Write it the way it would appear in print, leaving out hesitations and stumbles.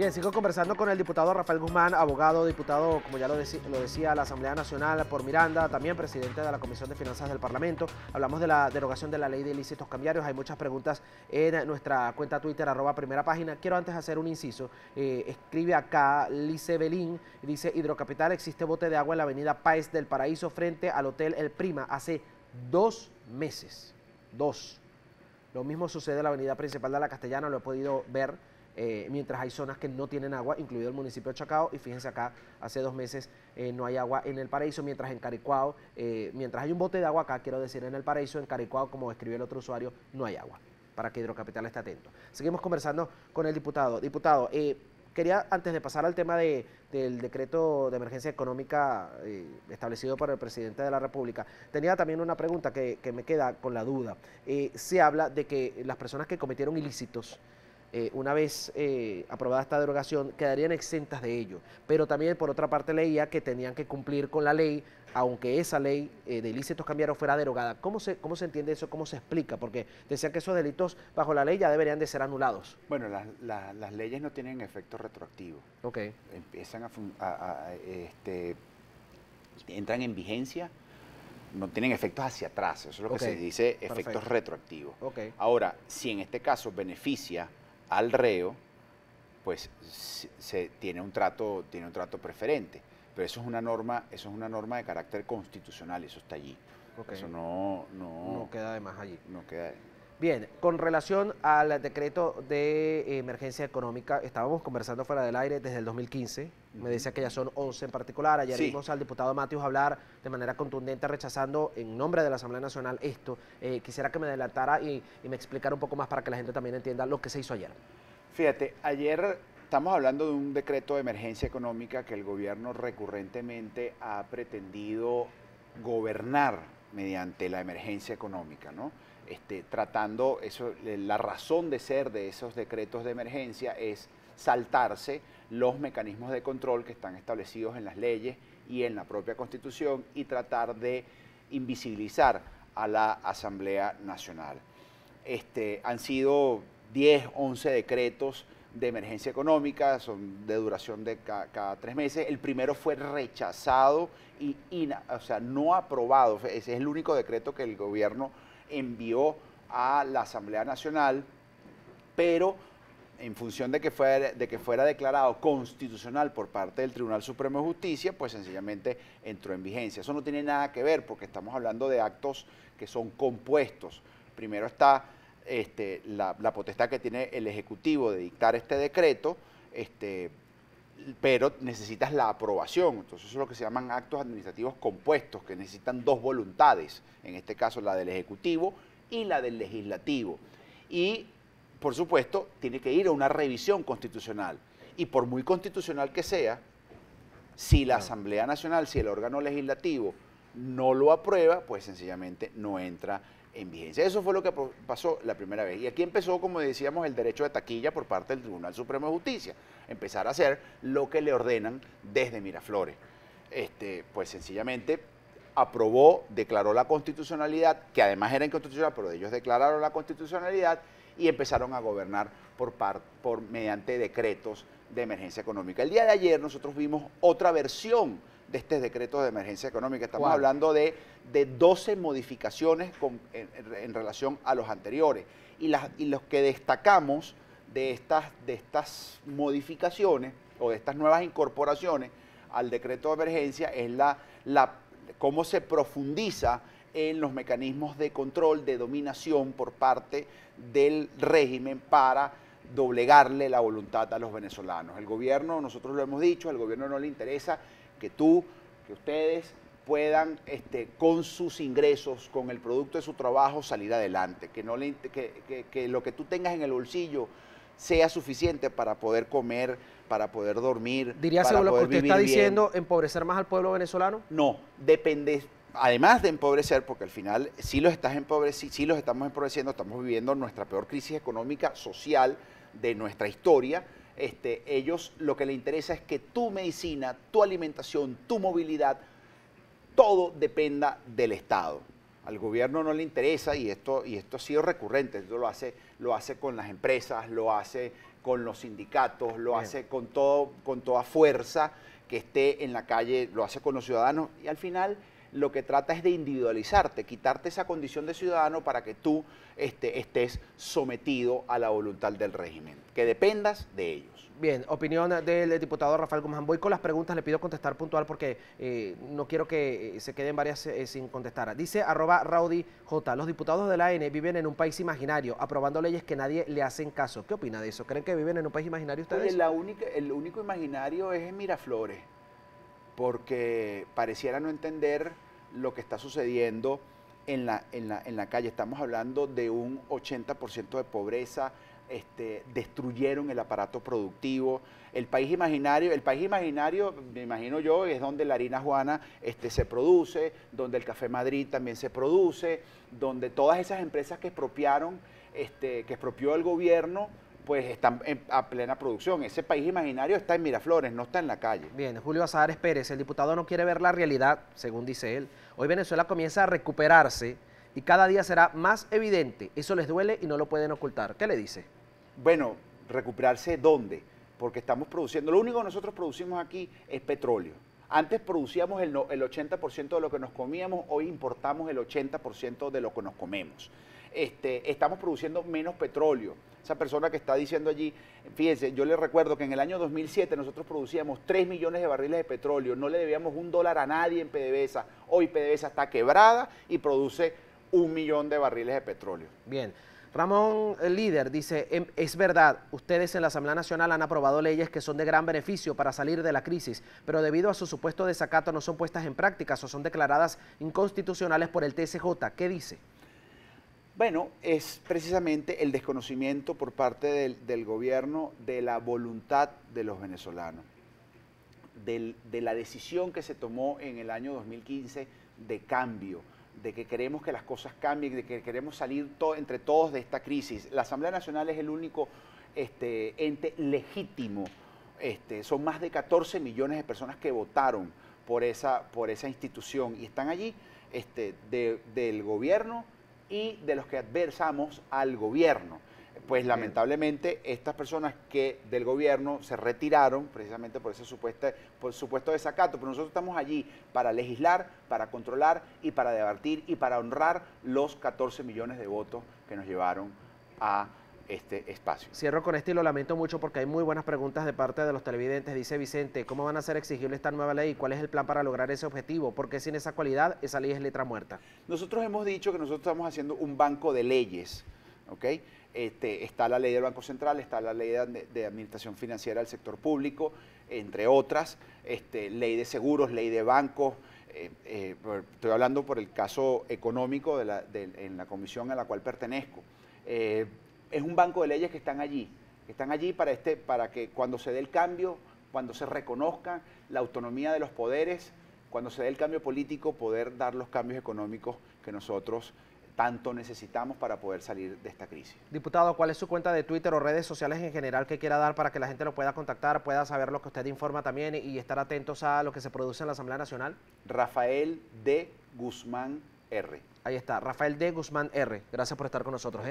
Bien, sigo conversando con el diputado Rafael Guzmán, abogado, diputado, como ya lo decía, a la Asamblea Nacional por Miranda, también presidente de la Comisión de Finanzas del Parlamento. Hablamos de la derogación de la ley de ilícitos cambiarios. Hay muchas preguntas en nuestra cuenta Twitter, @primerapágina. Quiero antes hacer un inciso. Escribe acá Lice Belín, dice: Hidrocapital, existe bote de agua en la avenida Páez del Paraíso frente al Hotel El Prima hace 2 meses. 2. Lo mismo sucede en la avenida principal de la Castellana, lo he podido ver. Mientras hay zonas que no tienen agua, incluido el municipio de Chacao, y fíjense acá, hace 2 meses no hay agua en el Paraíso, mientras en Caricuao, mientras hay un bote de agua acá, quiero decir, en el Paraíso, en Caricuao, como escribió el otro usuario, no hay agua, para que Hidrocapital esté atento. Seguimos conversando con el diputado. Diputado, quería, antes de pasar al tema del decreto de emergencia económica establecido por el presidente de la República, tenía también una pregunta que me queda con la duda. Se habla de que las personas que cometieron ilícitos, una vez aprobada esta derogación, quedarían exentas de ello. Pero también, por otra parte, leía que tenían que cumplir con la ley, aunque esa ley de ilícitos cambiarios fuera derogada. ¿Cómo se entiende eso? ¿Cómo se explica? Porque decían que esos delitos bajo la ley ya deberían de ser anulados. Bueno, las leyes no tienen efecto retroactivo. Ok. Empiezan entran en vigencia, no tienen efectos hacia atrás. Eso es lo que se dice efectos retroactivos. Ahora, si en este caso beneficia al reo, pues se tiene un trato preferente. Pero eso es una norma de carácter constitucional, eso está allí. Eso no queda de más allí. No queda. Bien, con relación al decreto de emergencia económica, estábamos conversando fuera del aire desde el 2015, me decía que ya son 11 en particular. Ayer vimos al diputado Matius hablar de manera contundente rechazando en nombre de la Asamblea Nacional esto. Quisiera que me adelantara y me explicara un poco más para que la gente también entienda lo que se hizo ayer. Fíjate, ayer estamos hablando de un decreto de emergencia económica que el gobierno recurrentemente ha pretendido gobernar mediante la emergencia económica, ¿no? Tratando eso, la razón de ser de esos decretos de emergencia es saltarse los mecanismos de control que están establecidos en las leyes y en la propia Constitución y tratar de invisibilizar a la Asamblea Nacional. Han sido 10, 11 decretos de emergencia económica, son de duración de cada 3 meses. El primero fue rechazado y no aprobado. Ese es el único decreto que el gobierno envió a la Asamblea Nacional, pero en función de que fuera declarado constitucional por parte del Tribunal Supremo de Justicia, pues sencillamente entró en vigencia. Eso no tiene nada que ver porque estamos hablando de actos que son compuestos. Primero está la potestad que tiene el Ejecutivo de dictar este decreto, pero necesitas la aprobación. Entonces eso es lo que se llaman actos administrativos compuestos, que necesitan 2 voluntades, en este caso la del Ejecutivo y la del Legislativo. Y, por supuesto, tiene que ir a una revisión constitucional. Y por muy constitucional que sea, si la Asamblea Nacional, si el órgano legislativo no lo aprueba, pues sencillamente no entra en vigencia. Eso fue lo que pasó la primera vez. Y aquí empezó, como decíamos, el derecho de taquilla por parte del Tribunal Supremo de Justicia. Empezar a hacer lo que le ordenan desde Miraflores. Pues sencillamente aprobó, declaró la constitucionalidad, que además era inconstitucional, pero ellos declararon la constitucionalidad y empezaron a gobernar mediante decretos de emergencia económica. El día de ayer nosotros vimos otra versión de este decreto de emergencia económica. Estamos hablando de 12 modificaciones en relación a los anteriores. Y los que destacamos de estas modificaciones o de estas nuevas incorporaciones al decreto de emergencia es cómo se profundiza en los mecanismos de control, de dominación por parte del régimen para doblegarle la voluntad a los venezolanos. El gobierno, nosotros lo hemos dicho, al gobierno no le interesa que ustedes puedan con sus ingresos, con el producto de su trabajo, salir adelante, que lo que tú tengas en el bolsillo sea suficiente para poder comer, para poder dormir, ¿Diría según lo que usted está diciendo, empobrecer más al pueblo venezolano? No, depende. Además de empobrecer, porque al final sí los estamos empobreciendo, estamos viviendo nuestra peor crisis económica, social de nuestra historia. Ellos lo que les interesa es que tu medicina, tu alimentación, tu movilidad, todo dependa del Estado. Al gobierno no le interesa, y esto ha sido recurrente, esto lo hace con las empresas, lo hace con los sindicatos, lo hace con toda fuerza que esté en la calle, lo hace con los ciudadanos, y al final lo que trata es de individualizarte, quitarte esa condición de ciudadano para que tú estés sometido a la voluntad del régimen, que dependas de ellos. Bien, opinión del diputado Rafael Guzmán. Voy con las preguntas, le pido contestar puntual porque no quiero que se queden varias sin contestar. Dice @RaudyJ, los diputados de la AN viven en un país imaginario, aprobando leyes que nadie le hacen caso. ¿Qué opina de eso? ¿Creen que viven en un país imaginario ustedes? El único imaginario es en Miraflores, porque pareciera no entender lo que está sucediendo en la calle. Estamos hablando de un 80% de pobreza. Destruyeron el aparato productivo. El país imaginario, me imagino yo, es donde la harina Juana se produce, donde el Café Madrid también se produce, donde todas esas empresas que expropiaron, que expropió el gobierno, pues están a plena producción. Ese país imaginario está en Miraflores, no está en la calle. Bien, Julio Azares Pérez, el diputado no quiere ver la realidad, según dice él. Hoy Venezuela comienza a recuperarse y cada día será más evidente. Eso les duele y no lo pueden ocultar. ¿Qué le dice? Bueno, ¿recuperarse dónde? Porque estamos produciendo, lo único que nosotros producimos aquí es petróleo. Antes producíamos el 80% de lo que nos comíamos, hoy importamos el 80% de lo que nos comemos. Estamos produciendo menos petróleo. Esa persona que está diciendo allí, fíjense, yo les recuerdo que en el año 2007 nosotros producíamos 3 millones de barriles de petróleo, no le debíamos $1 a nadie en PDVSA. Hoy PDVSA está quebrada y produce 1 millón de barriles de petróleo. Bien. Ramón, el líder, dice, es verdad, ustedes en la Asamblea Nacional han aprobado leyes que son de gran beneficio para salir de la crisis, pero debido a su supuesto desacato no son puestas en prácticas o son declaradas inconstitucionales por el TSJ. ¿Qué dice? Bueno, es precisamente el desconocimiento por parte del gobierno de la voluntad de los venezolanos, de la decisión que se tomó en el año 2015 de cambio, de que queremos que las cosas cambien, de que queremos salir entre todos de esta crisis. La Asamblea Nacional es el único ente legítimo. Son más de 14 millones de personas que votaron por esa institución y están allí del gobierno y de los que adversamos al gobierno. Pues lamentablemente estas personas que del gobierno se retiraron precisamente por ese supuesto desacato, pero nosotros estamos allí para legislar, para controlar y para debatir y para honrar los 14 millones de votos que nos llevaron a este espacio. Cierro con esto y lo lamento mucho porque hay muy buenas preguntas de parte de los televidentes. Dice Vicente, ¿cómo van a ser exigible esta nueva ley? ¿Cuál es el plan para lograr ese objetivo? Porque sin esa cualidad, esa ley es letra muerta. Nosotros hemos dicho que nosotros estamos haciendo un banco de leyes, ¿ok? Está la ley del Banco Central, está la ley de administración financiera del sector público, entre otras, ley de seguros, ley de bancos. Estoy hablando por el caso económico en la comisión a la cual pertenezco. Es un banco de leyes que están allí para que cuando se dé el cambio, cuando se reconozca la autonomía de los poderes, cuando se dé el cambio político, poder dar los cambios económicos que nosotros tanto necesitamos para poder salir de esta crisis. Diputado, ¿cuál es su cuenta de Twitter o redes sociales en general que quiera dar para que la gente lo pueda contactar, pueda saber lo que usted informa también y estar atentos a lo que se produce en la Asamblea Nacional? Rafael D. Guzmán R. Ahí está, Rafael D. Guzmán R. Gracias por estar con nosotros.